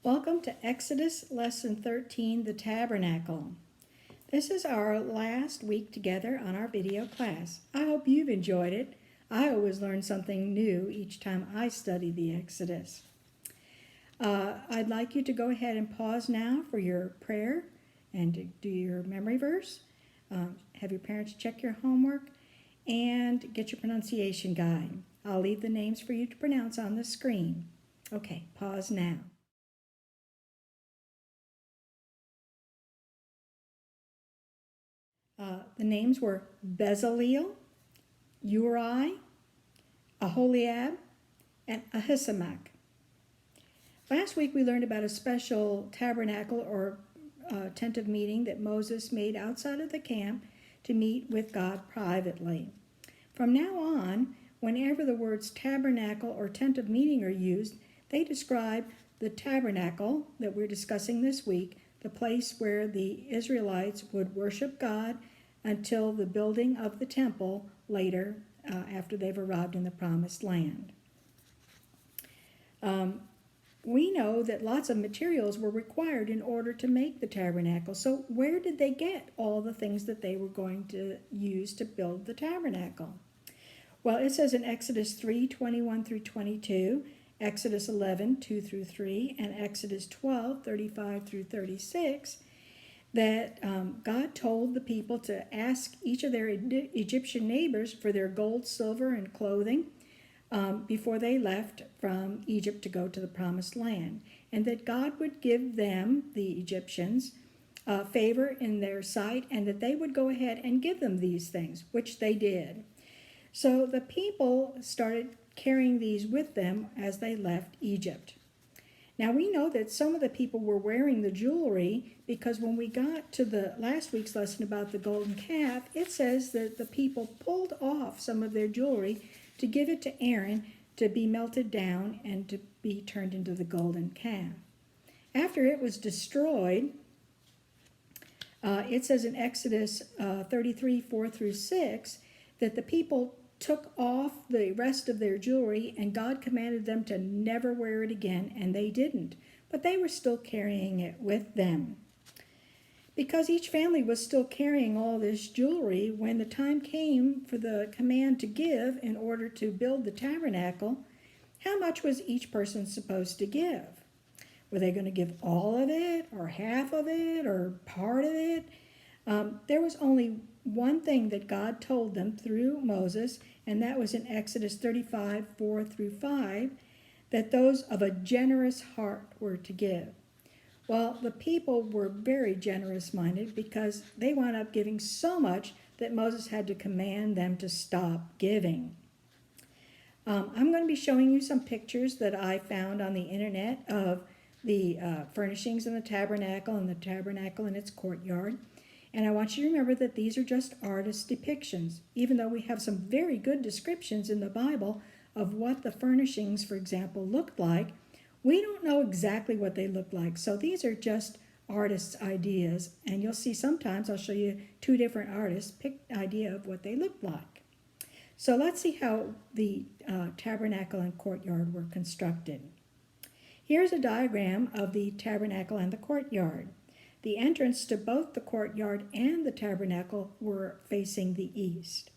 Welcome to Exodus Lesson 13, the Tabernacle. This is our last week together on our video class. I hope you've enjoyed it. I always learn something new each time I study the Exodus. I'd like you to go ahead and pause now for your prayer and to do your memory verse. Have your parents check your homework and get your pronunciation guide. I'll leave the names for you to pronounce on the screen. Okay, pause now. The names were Bezaleel, Uri, Aholiab, and Ahisamach. Last week we learned about a special tabernacle or tent of meeting that Moses made outside of the camp to meet with God privately. From now on, whenever the words tabernacle or tent of meeting are used, they describe the tabernacle that we're discussing this week, the place where the Israelites would worship God until the building of the temple later after they've arrived in the promised land. We know that lots of materials were required in order to make the tabernacle. So where did they get all the things that they were going to use to build the tabernacle? Well, it says in Exodus 3:21 through 22, Exodus 11:2 through 3, and Exodus 12:35 through 36, that God told the people to ask each of their Egyptian neighbors for their gold, silver, and clothing before they left from Egypt to go to the promised land, and that God would give them, the Egyptians, favor in their sight, and that they would go ahead and give them these things, which they did. So the people started carrying these with them as they left Egypt. Now we know that some of the people were wearing the jewelry because when we got to the last week's lesson about the golden calf, it says that the people pulled off some of their jewelry to give it to Aaron to be melted down and to be turned into the golden calf. After it was destroyed, it says in Exodus 33:4 through 6, that the people took off the rest of their jewelry and God commanded them to never wear it again, and they didn't. But they were still carrying it with them. Because each family was still carrying all this jewelry, when the time came for the command to give in order to build the tabernacle, how much was each person supposed to give? Were they going to give all of it, or half of it, or part of it? There was only one thing that God told them through Moses, and that was in Exodus 35:4 through 5, that those of a generous heart were to give. Well, the people were very generous-minded because they wound up giving so much that Moses had to command them to stop giving. I'm going to be showing you some pictures that I found on the internet of the furnishings in the tabernacle and its courtyard. And I want you to remember that these are just artist depictions, even though we have some very good descriptions in the Bible of what the furnishings, for example, looked like. We don't know exactly what they look like, so these are just artists' ideas, and you'll see sometimes I'll show you two different artists pick an idea of what they look like. So let's see how the tabernacle and courtyard were constructed. Here's a diagram of the tabernacle and the courtyard. The entrance to both the courtyard and the tabernacle were facing the east.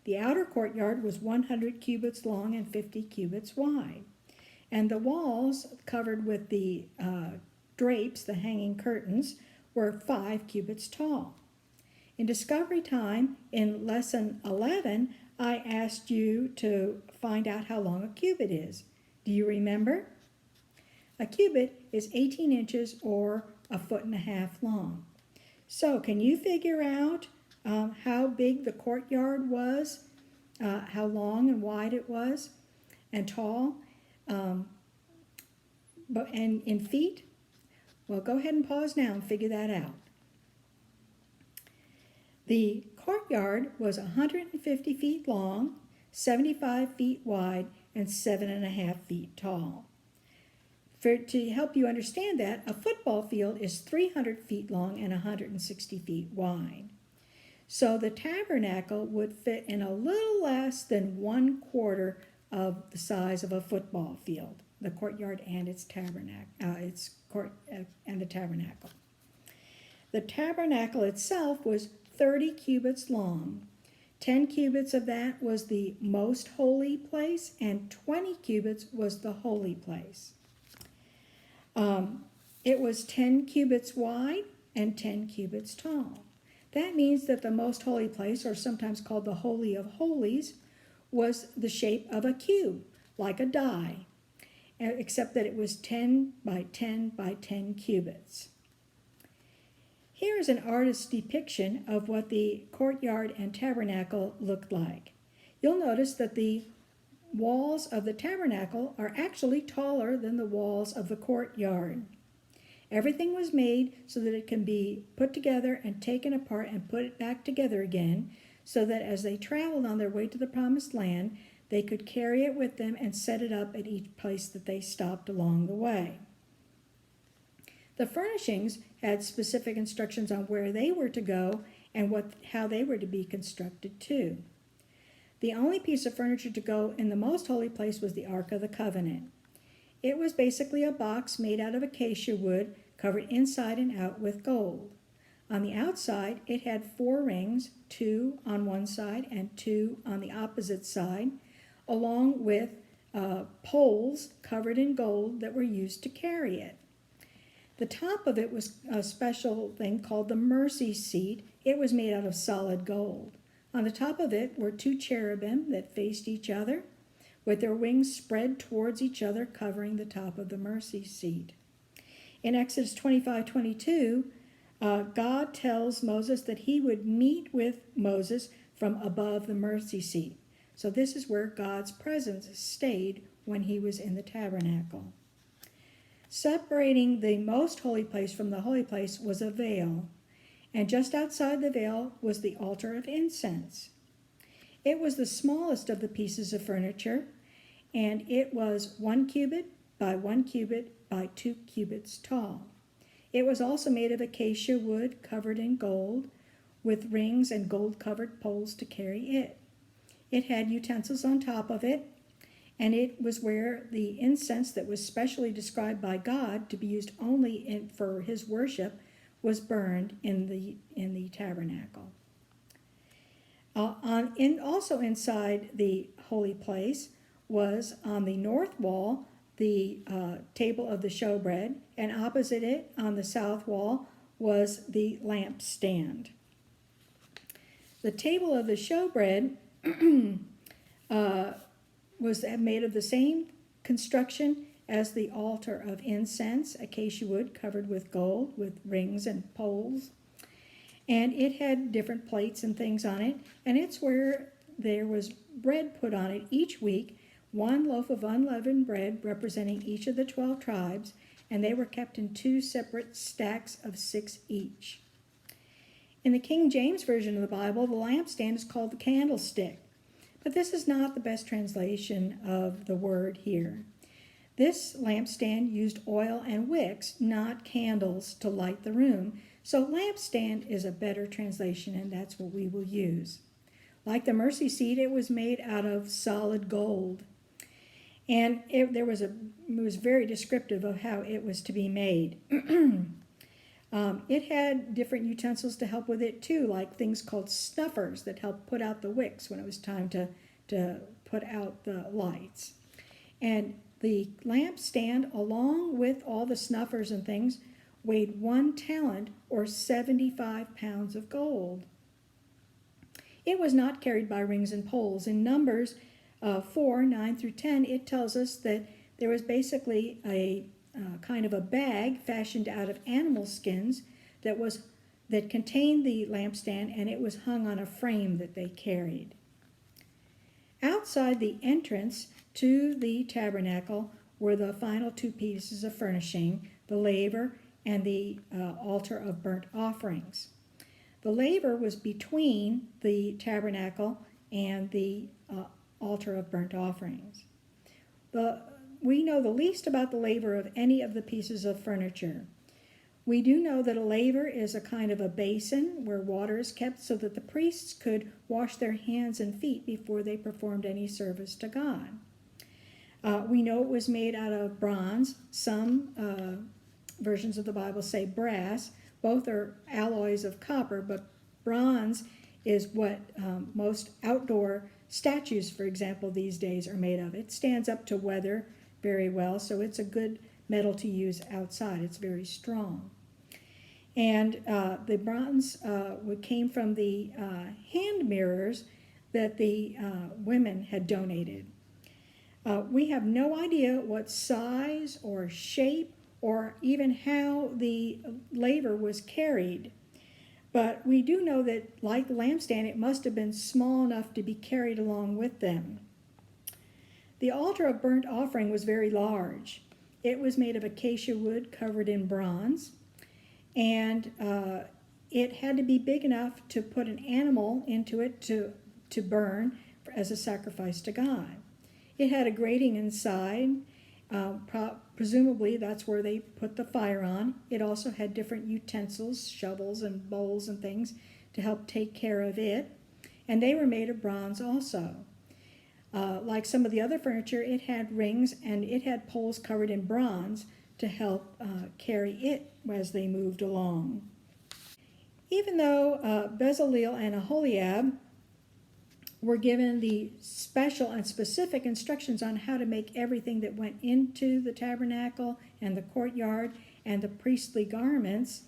The outer courtyard was 100 cubits long and 50 cubits wide. And the walls covered with the drapes, the hanging curtains, were 5 cubits tall. In Discovery Time, in Lesson 11, I asked you to find out how long a cubit is. Do you remember? A cubit is 18 inches or 1.5 feet long. So can you figure out how big the courtyard was, how long and wide it was, and tall, and in feet? Well, go ahead and pause now and figure that out. The courtyard was 150 feet long, 75 feet wide, and 7.5 feet tall. To help you understand that, a football field is 300 feet long and 160 feet wide. So the tabernacle would fit in a little less than 1/4 of the size of a football field. the courtyard and its tabernacle, and the tabernacle. The tabernacle itself was 30 cubits long. 10 cubits of that was the most holy place, and 20 cubits was the holy place. It was 10 cubits wide and 10 cubits tall. That means that the most holy place, or sometimes called the Holy of Holies, was the shape of a cube, like a die, except that it was 10 by 10 by 10 cubits. Here is an artist's depiction of what the courtyard and tabernacle looked like. You'll notice that the walls of the tabernacle are actually taller than the walls of the courtyard. Everything was made so that it can be put together and taken apart and put it back together again, so that as they traveled on their way to the promised land, they could carry it with them and set it up at each place that they stopped along the way. The furnishings had specific instructions on where they were to go and how they were to be constructed too. The only piece of furniture to go in the most holy place was the Ark of the Covenant. It was basically a box made out of acacia wood, covered inside and out with gold. On the outside, it had 4 rings, 2 on one side and 2 on the opposite side, along with poles covered in gold that were used to carry it. The top of it was a special thing called the mercy seat. It was made out of solid gold. On the top of it were 2 cherubim that faced each other, with their wings spread towards each other, covering the top of the mercy seat. In Exodus 25:22, God tells Moses that he would meet with Moses from above the mercy seat. So this is where God's presence stayed when he was in the tabernacle. Separating the most holy place from the holy place was a veil, and just outside the veil was the altar of incense. It was the smallest of the pieces of furniture, and it was 1 cubit by 1 cubit by 2 cubits tall. It was also made of acacia wood covered in gold, with rings and gold-covered poles to carry it. It had utensils on top of it, and it was where the incense that was specially described by God to be used only for his worship was burned in the tabernacle. Also inside the holy place was on the north wall the table of the showbread, and opposite it on the south wall was the lampstand. The table of the showbread was made of the same construction as the altar of incense, acacia wood covered with gold, with rings and poles. And it had different plates and things on it, and it's where there was bread put on it each week, 1 loaf of unleavened bread representing each of the 12 tribes, and they were kept in 2 separate stacks of 6 each. In the King James Version of the Bible, the lampstand is called the candlestick, but this is not the best translation of the word here. This lampstand used oil and wicks, not candles, to light the room, so lampstand is a better translation, and that's what we will use. Like the mercy seat, it was made out of solid gold. And it was very descriptive of how it was to be made. It had different utensils to help with it too, like things called snuffers that helped put out the wicks when it was time to put out the lights. And the lampstand, along with all the snuffers and things, weighed 1 talent or 75 pounds of gold. It was not carried by rings and poles. In Numbers 4:9-10, it tells us that there was basically a kind of a bag fashioned out of animal skins that contained the lampstand, and it was hung on a frame that they carried. Outside the entrance to the tabernacle were the final 2 pieces of furnishing, the laver and the altar of burnt offerings. The laver was between the tabernacle and the altar of burnt offerings. We know the least about the laver of any of the pieces of furniture. We do know that a laver is a kind of a basin where water is kept so that the priests could wash their hands and feet before they performed any service to God. We know it was made out of bronze. Some versions of the Bible say brass. Both are alloys of copper, but bronze is what most outdoor statues, for example, these days are made of. It stands up to weather very well, so it's a good metal to use outside. It's very strong. And the bronze came from the hand mirrors that the women had donated. We have no idea what size or shape or even how the laver was carried. But we do know that, like the lampstand, it must have been small enough to be carried along with them. The altar of burnt offering was very large. It was made of acacia wood covered in bronze, and it had to be big enough to put an animal into it to burn as a sacrifice to God. It had a grating inside. Presumably that's where they put the fire on. It also had different utensils, shovels and bowls and things to help take care of it. And they were made of bronze also. Like some of the other furniture, it had rings and it had poles covered in bronze to help carry it as they moved along. Even though Bezalel and Aholiab were given the special and specific instructions on how to make everything that went into the tabernacle and the courtyard and the priestly garments,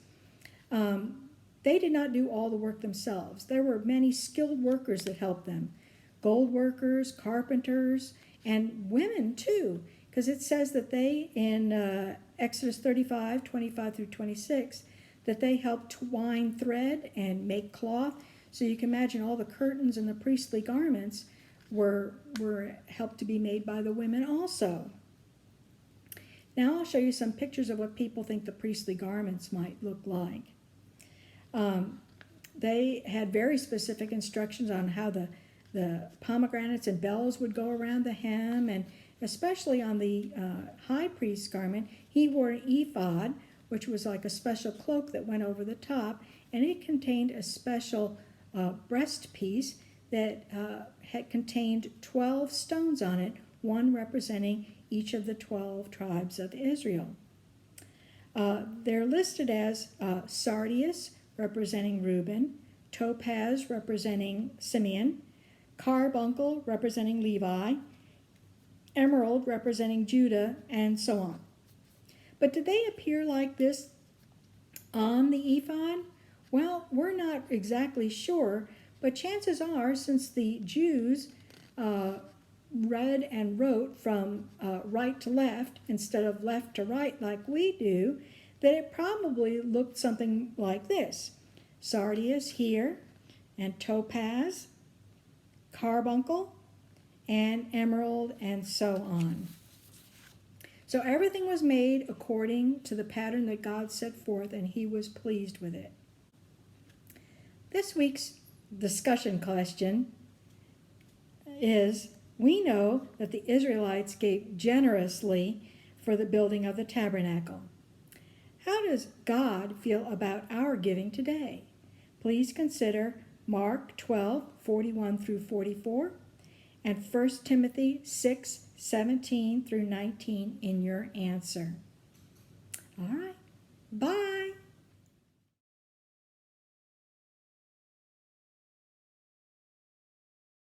they did not do all the work themselves. There were many skilled workers that helped them. Gold workers, carpenters, and women too, because it says that they, in Exodus 35, 25 through 26, that they helped twine thread and make cloth. So you can imagine all the curtains and the priestly garments were helped to be made by the women also. Now I'll show you some pictures of what people think the priestly garments might look like. They had very specific instructions on how the pomegranates and bells would go around the hem, and especially on the high priest's garment, he wore an ephod, which was like a special cloak that went over the top, and it contained a special breast piece that had contained 12 stones on it, one representing each of the 12 tribes of Israel. They're listed as sardius, representing Reuben, topaz, representing Simeon, carbuncle, representing Levi, emerald, representing Judah, and so on. But did they appear like this on the ephod? Well, we're not exactly sure, but chances are, since the Jews read and wrote from right to left instead of left to right like we do, that it probably looked something like this. Sardius here, and topaz, carbuncle, and emerald, and so on. So everything was made according to the pattern that God set forth, and he was pleased with it. This week's discussion question is, we know that the Israelites gave generously for the building of the tabernacle. How does God feel about our giving today? Please consider Mark 12:41 through 44 and 1 Timothy 6:17 through 19 in your answer. All right, bye.